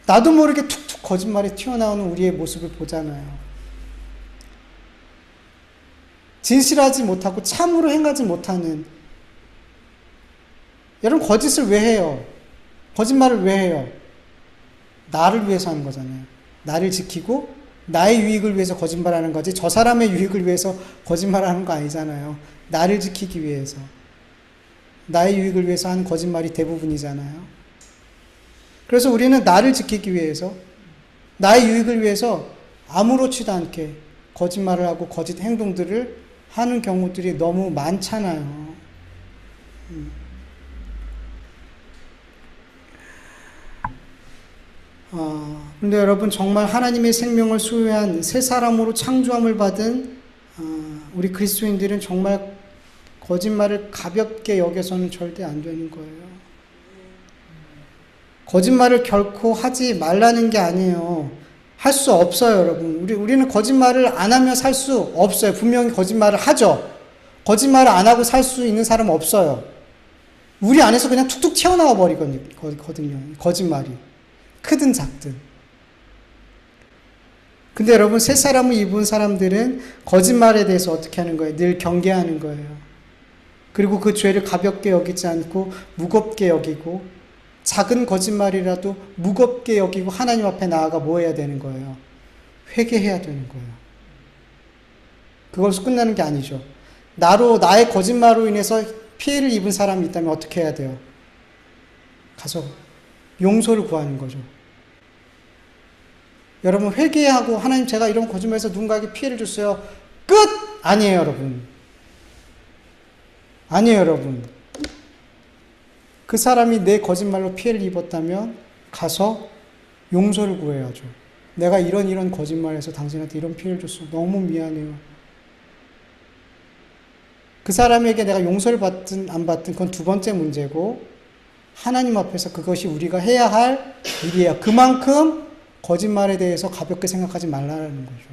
나도 모르게 툭툭 거짓말이 튀어나오는 우리의 모습을 보잖아요. 진실하지 못하고 참으로 행하지 못하는, 여러분 거짓을 왜 해요? 거짓말을 왜 해요? 나를 위해서 하는 거잖아요. 나를 지키고 나의 유익을 위해서 거짓말하는 거지 저 사람의 유익을 위해서 거짓말하는 거 아니잖아요. 나를 지키기 위해서, 나의 유익을 위해서 하는 거짓말이 대부분이잖아요. 그래서 우리는 나를 지키기 위해서, 나의 유익을 위해서 아무렇지도 않게 거짓말을 하고 거짓 행동들을 하는 경우들이 너무 많잖아요. 근데 여러분, 정말 하나님의 생명을 소유한 새 사람으로 창조함을 받은 우리 그리스도인들은 정말 거짓말을 가볍게 여겨서는 절대 안 되는 거예요. 거짓말을 결코 하지 말라는 게 아니에요. 할 수 없어요, 여러분. 우리는 거짓말을 안 하며 살 수 없어요. 분명히 거짓말을 하죠. 거짓말을 안 하고 살 수 있는 사람은 없어요. 우리 안에서 그냥 툭툭 튀어나와 버리거든요. 거짓말이. 크든 작든. 근데 여러분, 새 사람을 입은 사람들은 거짓말에 대해서 어떻게 하는 거예요? 늘 경계하는 거예요. 그리고 그 죄를 가볍게 여기지 않고 무겁게 여기고, 작은 거짓말이라도 무겁게 여기고 하나님 앞에 나아가 뭐 해야 되는 거예요? 회개해야 되는 거예요. 그걸로 끝나는 게 아니죠. 나의 거짓말로 인해서 피해를 입은 사람이 있다면 어떻게 해야 돼요? 가서 용서를 구하는 거죠. 여러분, 회개하고 하나님, 제가 이런 거짓말에서 누군가에게 피해를 줬어요. 끝! 아니에요, 여러분. 아니에요, 여러분. 그 사람이 내 거짓말로 피해를 입었다면 가서 용서를 구해야죠. 내가 이런 거짓말해서 당신한테 이런 피해를 줬어. 너무 미안해요. 그 사람에게 내가 용서를 받든 안 받든 그건 두 번째 문제고, 하나님 앞에서 그것이 우리가 해야 할 일이에요. 그만큼 거짓말에 대해서 가볍게 생각하지 말라는 거죠.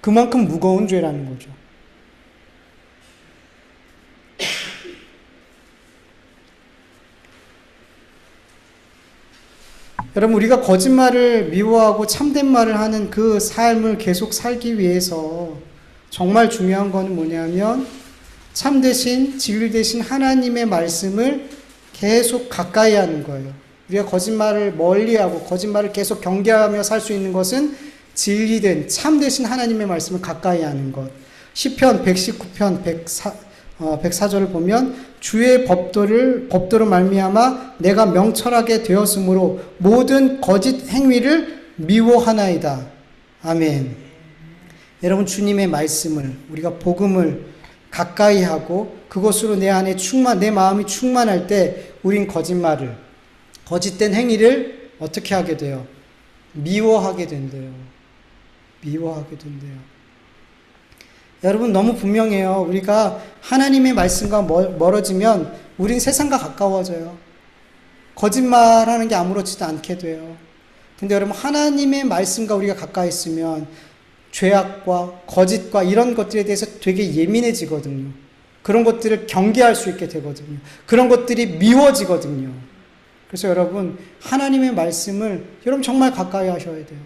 그만큼 무거운 죄라는 거죠. 여러분, 우리가 거짓말을 미워하고 참된 말을 하는 그 삶을 계속 살기 위해서 정말 중요한 거는 뭐냐면, 참되신, 진리되신 하나님의 말씀을 계속 가까이 하는 거예요. 우리가 거짓말을 멀리하고 거짓말을 계속 경계하며 살 수 있는 것은 진리된, 참되신 하나님의 말씀을 가까이 하는 것. 시편 119편 104절을 보면, 주의 법도로 말미암아 내가 명철하게 되었으므로 모든 거짓 행위를 미워하나이다. 아멘. 여러분, 주님의 말씀을, 우리가 복음을 가까이 하고 그것으로 내 마음이 충만할 때 우린 거짓된 행위를 어떻게 하게 돼요? 미워하게 된대요. 미워하게 된대요. 여러분, 너무 분명해요. 우리가 하나님의 말씀과 멀어지면 우린 세상과 가까워져요. 거짓말하는 게 아무렇지도 않게 돼요. 근데 여러분, 하나님의 말씀과 우리가 가까이 있으면 죄악과 거짓과 이런 것들에 대해서 되게 예민해지거든요. 그런 것들을 경계할 수 있게 되거든요. 그런 것들이 미워지거든요. 그래서 여러분, 하나님의 말씀을 여러분 정말 가까이 하셔야 돼요.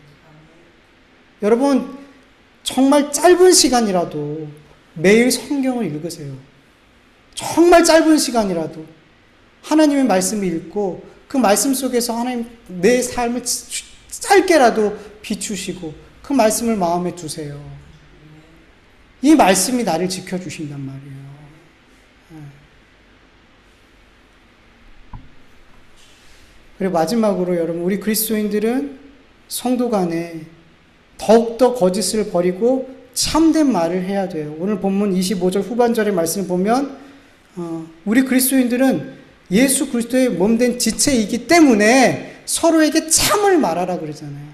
여러분, 정말 짧은 시간이라도 매일 성경을 읽으세요. 정말 짧은 시간이라도 하나님의 말씀을 읽고 그 말씀 속에서 하나님 내 삶을 짧게라도 비추시고 그 말씀을 마음에 두세요. 이 말씀이 나를 지켜주신단 말이에요. 그리고 마지막으로 여러분, 우리 그리스도인들은 성도 간에 더욱더 거짓을 버리고 참된 말을 해야 돼요. 오늘 본문 25절 후반절의 말씀을 보면 우리 그리스도인들은 예수 그리스도의 몸된 지체이기 때문에 서로에게 참을 말하라 그러잖아요.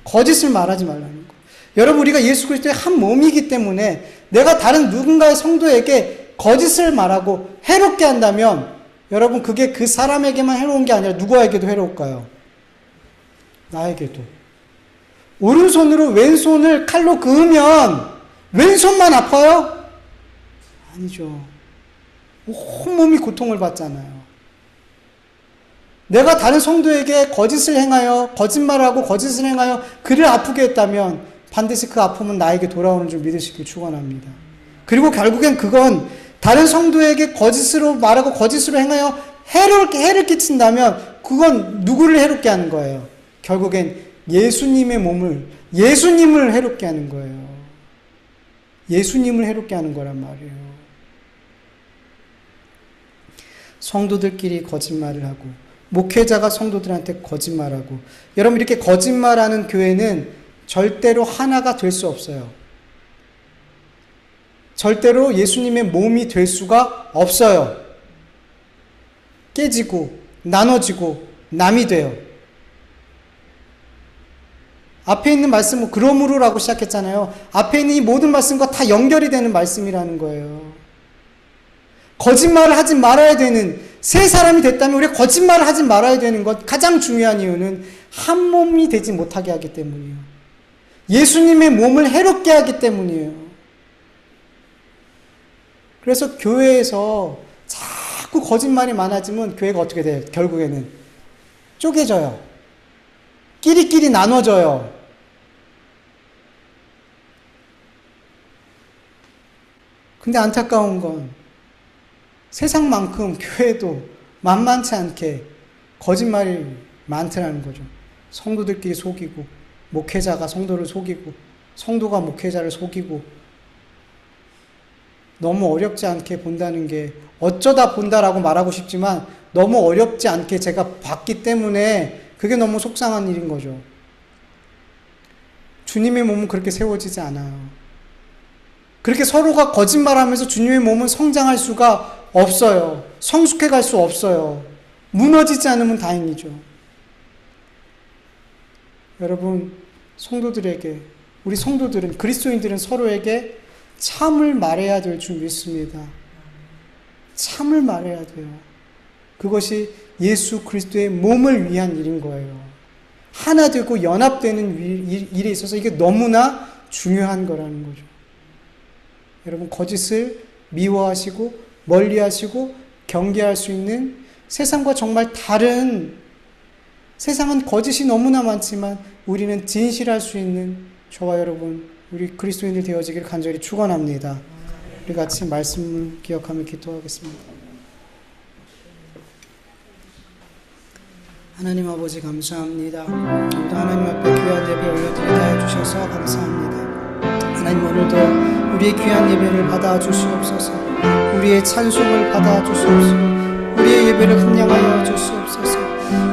거짓을 말하지 말라는 거. 여러분, 우리가 예수 그리스도의 한 몸이기 때문에 내가 다른 누군가의 성도에게 거짓을 말하고 해롭게 한다면 여러분, 그게 그 사람에게만 해로운 게 아니라 누구에게도 해로울까요? 나에게도. 오른손으로 왼손을 칼로 그으면 왼손만 아파요? 아니죠. 온몸이 고통을 받잖아요. 내가 다른 성도에게 거짓을 행하여, 거짓말하고 거짓을 행하여 그를 아프게 했다면 반드시 그 아픔은 나에게 돌아오는 줄 믿으시길 축원합니다. 그리고 결국엔 그건 다른 성도에게 거짓으로 말하고 거짓으로 행하여 해를 끼친다면 그건 누구를 해롭게 하는 거예요? 결국엔 예수님의 몸을, 예수님을 해롭게 하는 거예요. 예수님을 해롭게 하는 거란 말이에요. 성도들끼리 거짓말을 하고 목회자가 성도들한테 거짓말하고, 여러분, 이렇게 거짓말하는 교회는 절대로 하나가 될 수 없어요. 절대로 예수님의 몸이 될 수가 없어요. 깨지고 나눠지고 남이 돼요. 앞에 있는 말씀은 그러므로라고 시작했잖아요. 앞에 있는 이 모든 말씀과 다 연결이 되는 말씀이라는 거예요. 거짓말을 하지 말아야 되는, 새 사람이 됐다면 우리가 거짓말을 하지 말아야 되는 것, 가장 중요한 이유는 한 몸이 되지 못하게 하기 때문이에요. 예수님의 몸을 해롭게 하기 때문이에요. 그래서 교회에서 자꾸 거짓말이 많아지면 교회가 어떻게 돼요? 결국에는 쪼개져요. 끼리끼리 나눠져요. 근데 안타까운 건 세상만큼 교회도 만만치 않게 거짓말이 많더라는 거죠. 성도들끼리 속이고, 목회자가 성도를 속이고, 성도가 목회자를 속이고, 너무 어렵지 않게 본다는 게, 어쩌다 본다라고 말하고 싶지만 너무 어렵지 않게 제가 봤기 때문에 그게 너무 속상한 일인 거죠. 주님의 몸은 그렇게 세워지지 않아요. 그렇게 서로가 거짓말하면서 주님의 몸은 성장할 수가 없어요. 성숙해 갈 수 없어요. 무너지지 않으면 다행이죠. 여러분, 성도들에게, 우리 성도들은, 그리스도인들은 서로에게 참을 말해야 될 줄 믿습니다. 참을 말해야 돼요. 그것이 예수 그리스도의 몸을 위한 일인 거예요. 하나 되고 연합되는 일에 있어서 이게 너무나 중요한 거라는 거죠. 여러분, 거짓을 미워하시고 멀리하시고 경계할 수 있는, 세상과 정말 다른, 세상은 거짓이 너무나 많지만 우리는 진실할 수 있는 저와 여러분, 우리 그리스도인들 되어지기를 간절히 축원합니다. 우리 같이 말씀을 기억하며 기도하겠습니다. 하나님 아버지, 감사합니다. 오늘도 하나님 앞에 귀한 예배 올려드리다 해주셔서 감사합니다. 하나님, 오늘도 우리의 귀한 예배를 받아주시옵소서. 우리의 찬송을 받아주시옵소서. 우리의 예배를 함량하여 주시옵소서.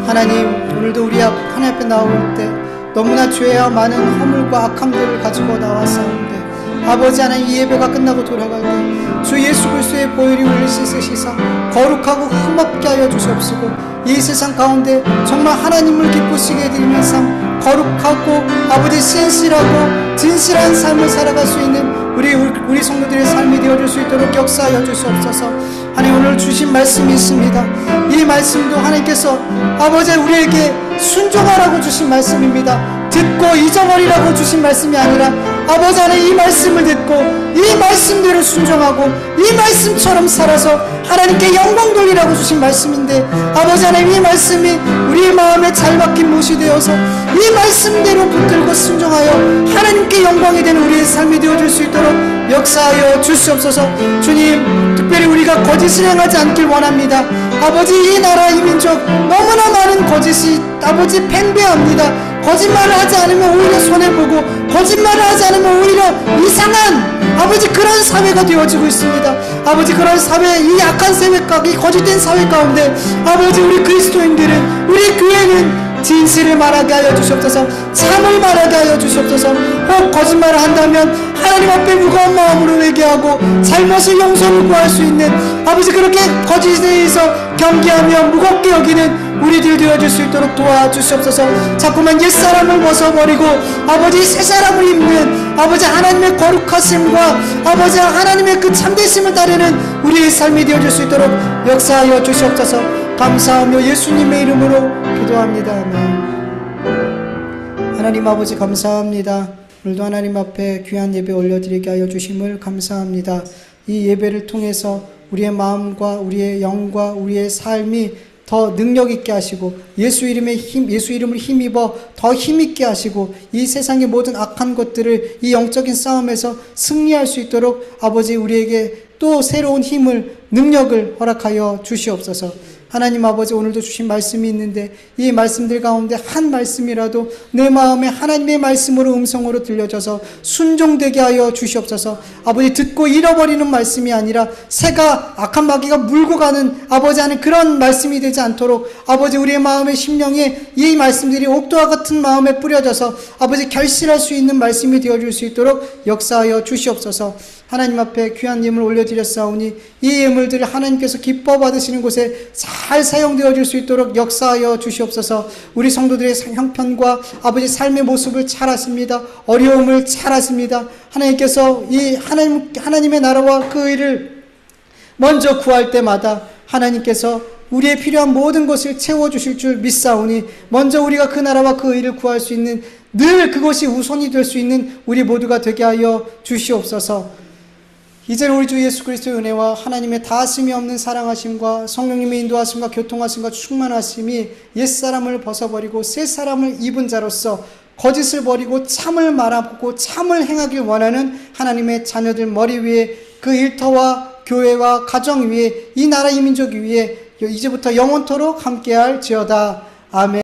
하나님, 오늘도 우리 하나님 앞에 나올 때 너무나 죄와 많은 허물과 악함들을 가지고 나왔사온데, 아버지 하나님, 이 예배가 끝나고 돌아갈 때 주 예수 그리스도의 보혈이 우리를 씻으시사 거룩하고 흠없게 하여 주시옵시고, 이 세상 가운데 정말 하나님을 기쁘시게 드리는 삶, 거룩하고 아버지 신실하고 진실한 삶을 살아갈 수 있는 우리 성도들의 삶이 되어줄 수 있도록 역사하여 주시옵소서. 하나님, 오늘 주신 말씀이 있습니다. 이 말씀도 하나님께서 아버지 우리에게 순종하라고 주신 말씀입니다. 듣고 잊어버리라고 주신 말씀이 아니라 아버지 하나님, 이 말씀을 듣고 이 말씀대로 순종하고 이 말씀처럼 살아서 하나님께 영광 돌리라고 주신 말씀인데, 아버지 하나님, 이 말씀이 우리의 마음에 잘 박힌 못이 되어서 이 말씀대로 붙들고 순종하여 하나님께 영광이 되는 우리의 삶이 되어줄 수 있도록 역사하여 주시옵소서. 주님, 특별히 우리가 거짓을 행하지 않길 원합니다. 아버지, 이 나라, 이 민족 너무나 많은 거짓이 아버지 팽배합니다. 거짓말을 하지 않으면 오히려 손해보고, 거짓말을 하지 않으면 오히려 이상한 아버지 그런 사회가 되어지고 있습니다. 아버지, 그런 사회, 이 약한 사회가, 이 거짓된 사회 가운데 아버지, 우리 그리스도인들은, 우리 교회는 진실을 말하게 하여 주시옵소서. 참을 말하게 하여 주시옵소서. 혹 거짓말을 한다면 하나님 앞에 무거운 마음으로 회개하고 잘못을 용서를 구할 수 있는 아버지, 그렇게 거짓에 대해서 경계하며 무겁게 여기는 우리들 되어줄 수 있도록 도와주시옵소서. 자꾸만 옛사람을 벗어버리고 아버지 새사람을 입는 아버지 하나님의 거룩하심과 아버지 하나님의 그 참되심을 따르는 우리의 삶이 되어줄 수 있도록 역사하여 주시옵소서. 감사하며 예수님의 이름으로 기도합니다. 아멘. 하나님 아버지 감사합니다. 오늘도 하나님 앞에 귀한 예배 올려드리게 하여 주심을 감사합니다. 이 예배를 통해서 우리의 마음과 우리의 영과 우리의 삶이 더 능력 있게 하시고 예수 이름을 힘입어 더 힘있게 하시고 이 세상의 모든 악한 것들을 이 영적인 싸움에서 승리할 수 있도록 아버지 우리에게 또 새로운 힘을 능력을 허락하여 주시옵소서. 하나님 아버지, 오늘도 주신 말씀이 있는데 이 말씀들 가운데 한 말씀이라도 내 마음에 하나님의 말씀으로 음성으로 들려져서 순종되게 하여 주시옵소서. 아버지, 듣고 잃어버리는 말씀이 아니라 새가 악한 마귀가 물고 가는 아버지 하는 그런 말씀이 되지 않도록 아버지 우리의 마음의 심령에 이 말씀들이 옥토와 같은 마음에 뿌려져서 아버지 결실할 수 있는 말씀이 되어줄 수 있도록 역사하여 주시옵소서. 하나님 앞에 귀한 예물 올려드렸사오니 이 예물들을 하나님께서 기뻐 받으시는 곳에 잘 사용되어질 수 있도록 역사하여 주시옵소서. 우리 성도들의 형편과 아버지 삶의 모습을 잘 아십니다. 어려움을 잘 아십니다. 하나님께서 이 하나님의 나라와 그 의를 먼저 구할 때마다 하나님께서 우리의 필요한 모든 것을 채워주실 줄 믿사오니 먼저 우리가 그 나라와 그 의를 구할 수 있는 늘 그것이 우선이 될 수 있는 우리 모두가 되게 하여 주시옵소서. 이제는 우리 주 예수 그리스도의 은혜와 하나님의 다하심이 없는 사랑하심과 성령님의 인도하심과 교통하심과 충만하심이 옛사람을 벗어버리고 새사람을 입은 자로서 거짓을 버리고 참을 말하고 참을 행하길 원하는 하나님의 자녀들 머리 위에 그 일터와 교회와 가정 위에 이 나라 이 민족 위에 이제부터 영원토록 함께할지어다. 아멘.